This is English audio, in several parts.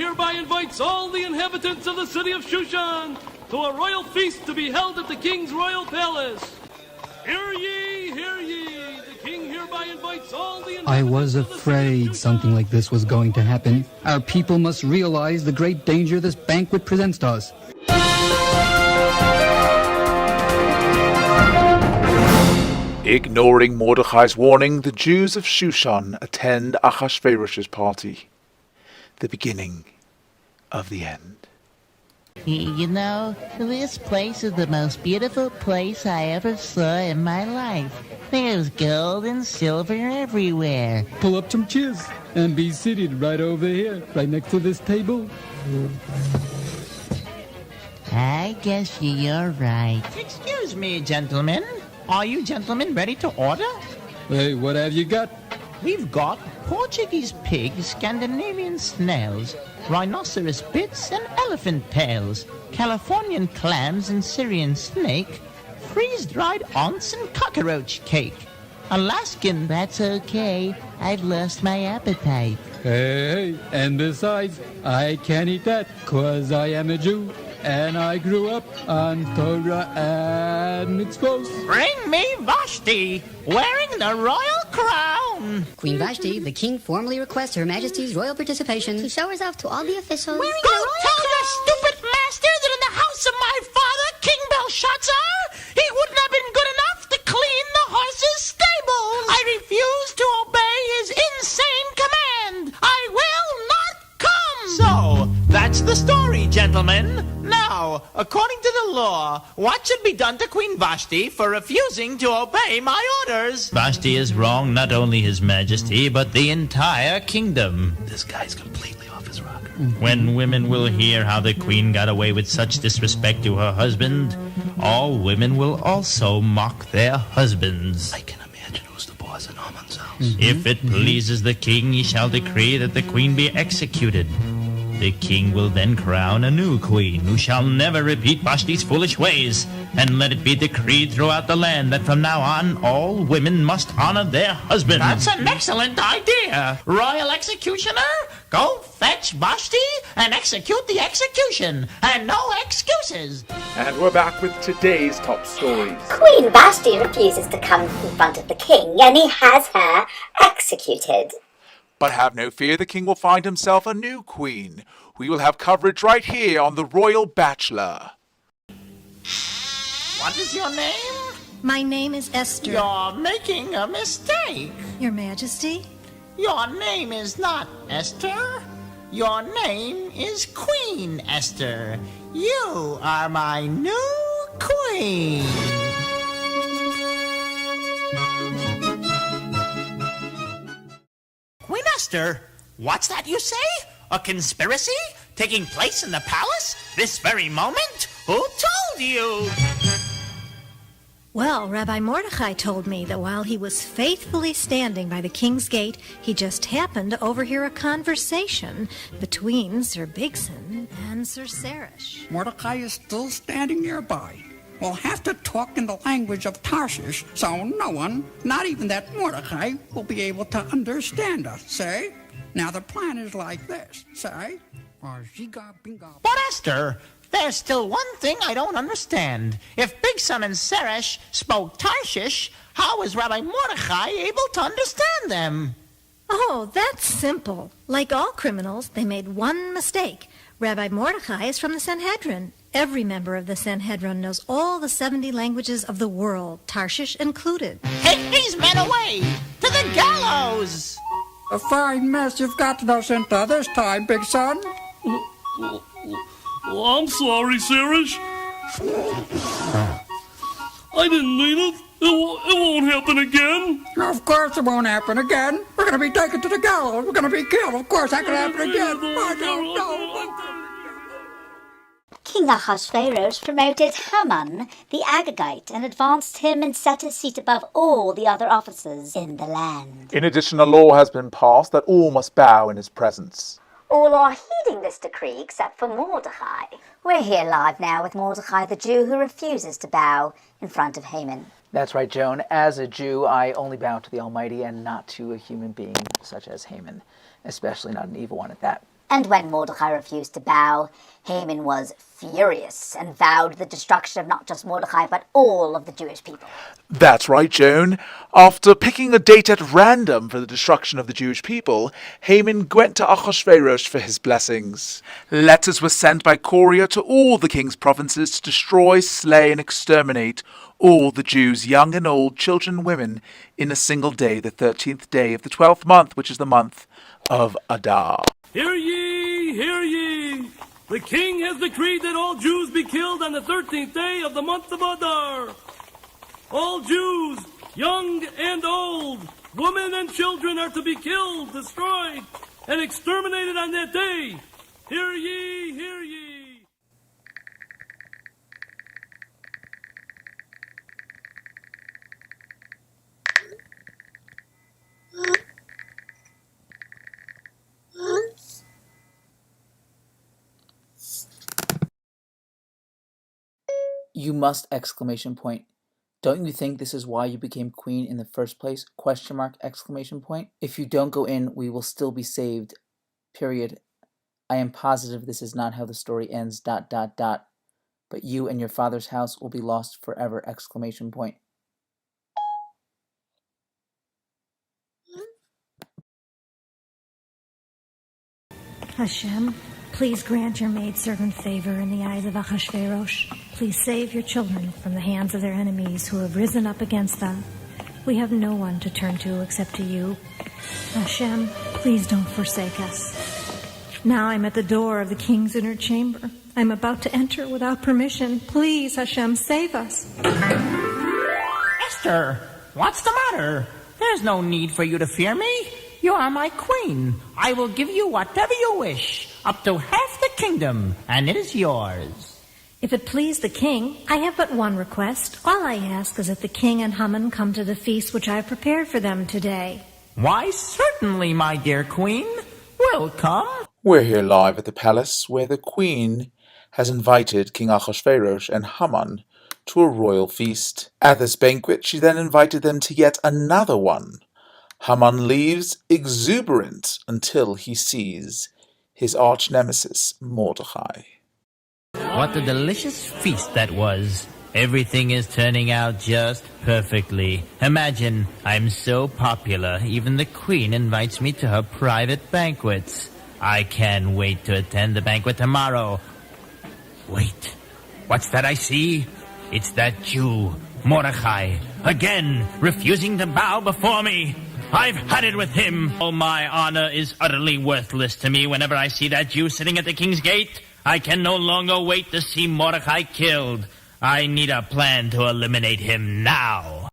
hereby invites all the inhabitants of the city of Shushan to a royal feast to be held at the king's royal palace. Hear ye, hear ye. The king hereby invites all the inhabitants I was of the city of afraid Shushan. something like this was going to happen. Our people must realize the great danger this banquet presents to us. Ignoring Mordecai's warning, the Jews of Shushan attend Ahasuerus's party. The beginning of the end. You know, this place is the most beautiful place I ever saw in my life. There's gold and silver everywhere. Pull up some chairs and be seated right over here, right next to this table. I guess you're right. Excuse me, gentlemen. Are you gentlemen ready to order? Hey, what have you got? We've got Portuguese pigs, Scandinavian snails, rhinoceros bits and elephant tails, Californian clams and Syrian snake, freeze-dried ants and cockroach cake, Alaskan... That's okay. I've lost my appetite. Hey, and besides, I can't eat that, 'cause I am a Jew, and I grew up on Torah and mitzvot. Bring me Vashti, wearing the royal crown. Queen Vashti, the king formally requests Her Majesty's royal participation To show herself to all the officials. Go tell your stupid master that in the house of my father, King Belshazzar, he wouldn't have been good enough to clean the horse's stables. I refuse to obey his insane command. I will not come. So, that's the story, gentlemen. Now, according to the law, what should be done to Queen Vashti for refusing to obey my orders? Vashti is wrong, not only His Majesty, but the entire kingdom. This guy's completely off his rocker. When women will hear how the queen got away with such disrespect to her husband, all women will also mock their husbands. I can imagine who's the boss in Haman's house. If it pleases the king, he shall decree that the queen be executed. The king will then crown a new queen, who shall never repeat Vashti's foolish ways. And let it be decreed throughout the land that from now on, all women must honor their husbands. That's an excellent idea. Royal executioner, go fetch Vashti and execute the execution. And no excuses. And we're back with today's top stories. Queen Vashti refuses to come in front of the king, and he has her executed. But have no fear, the king will find himself a new queen. We will have coverage right here on The Royal Bachelor. What is your name? My name is Esther. You're making a mistake. Your Majesty? Your name is not Esther. Your name is Queen Esther. You are my new queen. Queen Esther, what's that you say? A conspiracy taking place in the palace this very moment? Who told you? Well, Rabbi Mordecai told me that while he was faithfully standing by the king's gate, he just happened to overhear a conversation between Sir Bigson and Sir Sarish. Mordecai is still standing nearby. We'll have to talk in the language of Tarshish, so no one, not even that Mordecai, will be able to understand us, say? Now the plan is like this, say? But Esther, there's still one thing I don't understand. If Bigson and Seresh spoke Tarshish, how is Rabbi Mordecai able to understand them? Oh, that's simple. Like all criminals, they made one mistake. Rabbi Mordecai is from the Sanhedrin. Every member of the Sanhedrin knows all the 70 languages of the world, Tarshish included. Take these men away! To the gallows! A fine mess you've gotten us into this time, big son. Oh, I'm sorry, Sarish. I didn't mean it. It won't happen again. Of course it won't happen again. We're going to be taken to the gallows. We're going to be killed. Of course that can happen again. Oh, no. King Ahasuerus promoted Haman, the Agagite, and advanced him and set his seat above all the other officers in the land. In addition, a law has been passed that all must bow in his presence. All are heeding this decree except for Mordecai. We're here live now with Mordecai the Jew who refuses to bow in front of Haman. That's right, Joan. As a Jew, I only bow to the Almighty and not to a human being such as Haman, especially not an evil one at that. And when Mordecai refused to bow, Haman was furious and vowed the destruction of not just Mordecai but all of the Jewish people. That's right, Joan. After picking a date at random for the destruction of the Jewish people, Haman went to Ahasuerus for his blessings. Letters were sent by courier to all the king's provinces to destroy, slay, and exterminate all the Jews, young and old, children and women, in a single day, the 13th day of the 12th month, which is the month of Adar. Hear ye, hear ye! The king has decreed that all Jews be killed on the 13th day of the month of Adar. All Jews, young and old, women and children are to be killed, destroyed, and exterminated on that day. Hear ye, hear ye! You must! Exclamation point. Don't you think this is why you became queen in the first place? Question mark! Exclamation point. If you don't go in, we will still be saved. Period. I am positive this is not how the story ends. ... But you and your father's house will be lost forever! Exclamation point. Hashem, please grant your maidservant favor in the eyes of Ahasuerus. Please save your children from the hands of their enemies who have risen up against them. We have no one to turn to except to you. Hashem, please don't forsake us. Now I'm at the door of the king's inner chamber. I'm about to enter without permission. Please, Hashem, save us. Esther, what's the matter? There's no need for you to fear me. You are my queen. I will give you whatever you wish, up to half the kingdom, and it is yours. If it please the king, I have but one request. All I ask is that the king and Haman come to the feast which I have prepared for them today. Why, certainly, my dear queen. Welcome. We're here live at the palace where the queen has invited King Ahasuerus and Haman to a royal feast. At this banquet, she then invited them to yet another one. Haman leaves exuberant until he sees his arch-nemesis, Mordecai. What a delicious feast that was. Everything is turning out just perfectly. Imagine, I'm so popular, even the queen invites me to her private banquets. I can't wait to attend the banquet tomorrow. Wait, what's that I see? It's that Jew, Mordecai, again refusing to bow before me. I've had it with him. Oh, my honor is utterly worthless to me whenever I see that Jew sitting at the king's gate. I can no longer wait to see Mordecai killed. I need a plan to eliminate him now.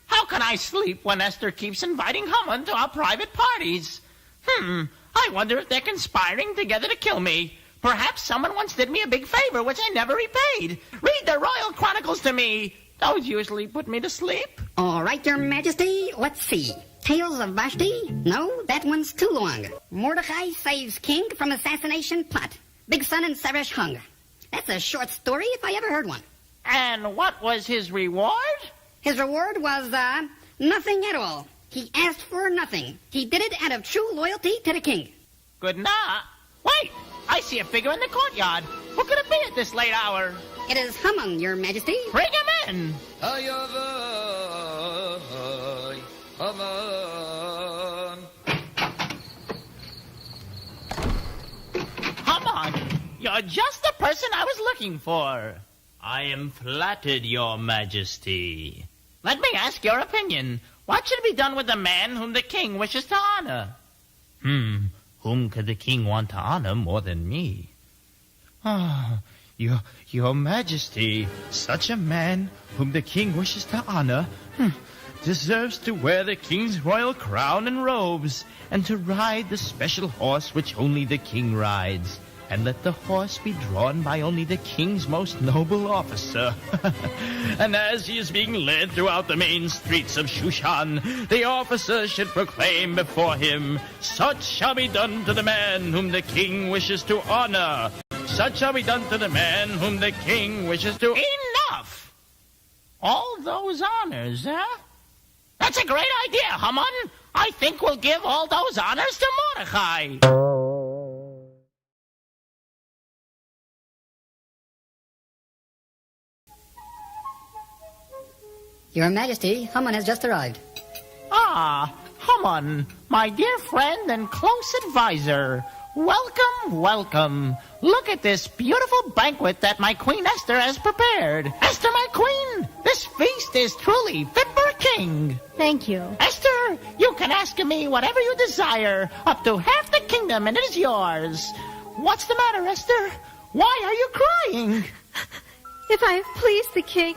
How can I sleep when Esther keeps inviting Haman to our private parties? I wonder if they're conspiring together to kill me. Perhaps someone once did me a big favor which I never repaid. Read the royal chronicles to me. Those usually put me to sleep. All right, Your Majesty, let's see. Tales of Vashti? No, that one's too long. Mordecai saves king from assassination plot. Big son and Seresh hung. That's a short story if I ever heard one. And what was his reward? His reward was, nothing at all. He asked for nothing. He did it out of true loyalty to the king. Good night. Wait, I see a figure in the courtyard. Who could it be at this late hour? It is Haman, Your Majesty. Bring him in. Haman, you're just the person I was looking for. I am flattered, your majesty. Let me ask your opinion. What should be done with the man whom the king wishes to honor? Whom could the king want to honor more than me? Your majesty, such a man whom the king wishes to honor deserves to wear the king's royal crown and robes, and to ride the special horse which only the king rides, and let the horse be drawn by only the king's most noble officer. And as he is being led throughout the main streets of Shushan, the officer should proclaim before him, "Such shall be done to the man whom the king wishes to honor. Such shall be done to the man whom the king wishes to..." Enough! All those honors, huh? That's a great idea, Haman. I think we'll give all those honors to Mordecai. Your Majesty, Haman has just arrived. Ah, Haman, my dear friend and close advisor. Welcome, welcome. Look at this beautiful banquet that my Queen Esther has prepared. Esther, my queen, this feast is truly fit for a king. Thank you. Esther, you can ask of me whatever you desire, up to half the kingdom, and it is yours. What's the matter, Esther? Why are you crying? If I have pleased the king,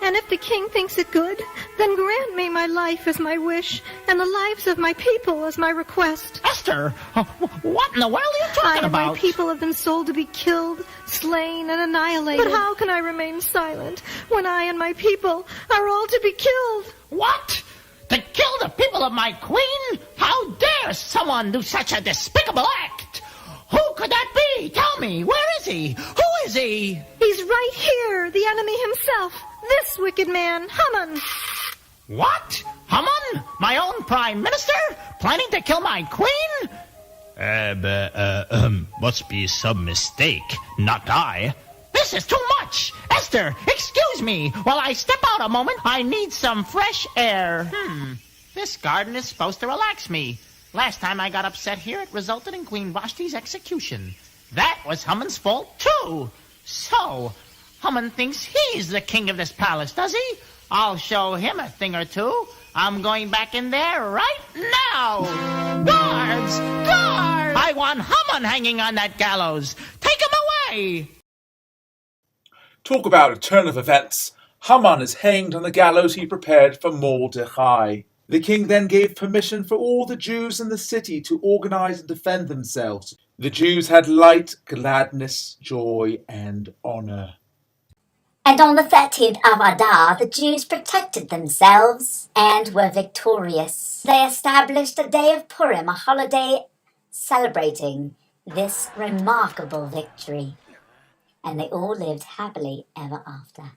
and if the king thinks it good, then grant me my life as my wish, and the lives of my people as my request. Esther, what in the world are you talking I about? and my people have been sold to be killed, slain, and annihilated. But how can I remain silent when I and my people are all to be killed? What? To kill the people of my queen? How dare someone do such a despicable act? Who could that be? Tell me, where is he? Who is he? He's right here, the enemy himself. This wicked man, Haman. What? Haman? My own prime minister? Planning to kill my queen? Must be some mistake. Not I. This is too much. Esther, excuse me. While I step out a moment, I need some fresh air. This garden is supposed to relax me. Last time I got upset here, it resulted in Queen Vashti's execution. That was Haman's fault, too. So, Haman thinks he's the king of this palace, does he? I'll show him a thing or two. I'm going back in there right now. Guards! Guards! I want Haman hanging on that gallows. Take him away! Talk about a turn of events. Haman is hanged on the gallows he prepared for Mordecai. The king then gave permission for all the Jews in the city to organize and defend themselves. The Jews had light, gladness, joy, and honor. And on the 13th of Adar, the Jews protected themselves and were victorious. They established a day of Purim, a holiday celebrating this remarkable victory. And they all lived happily ever after.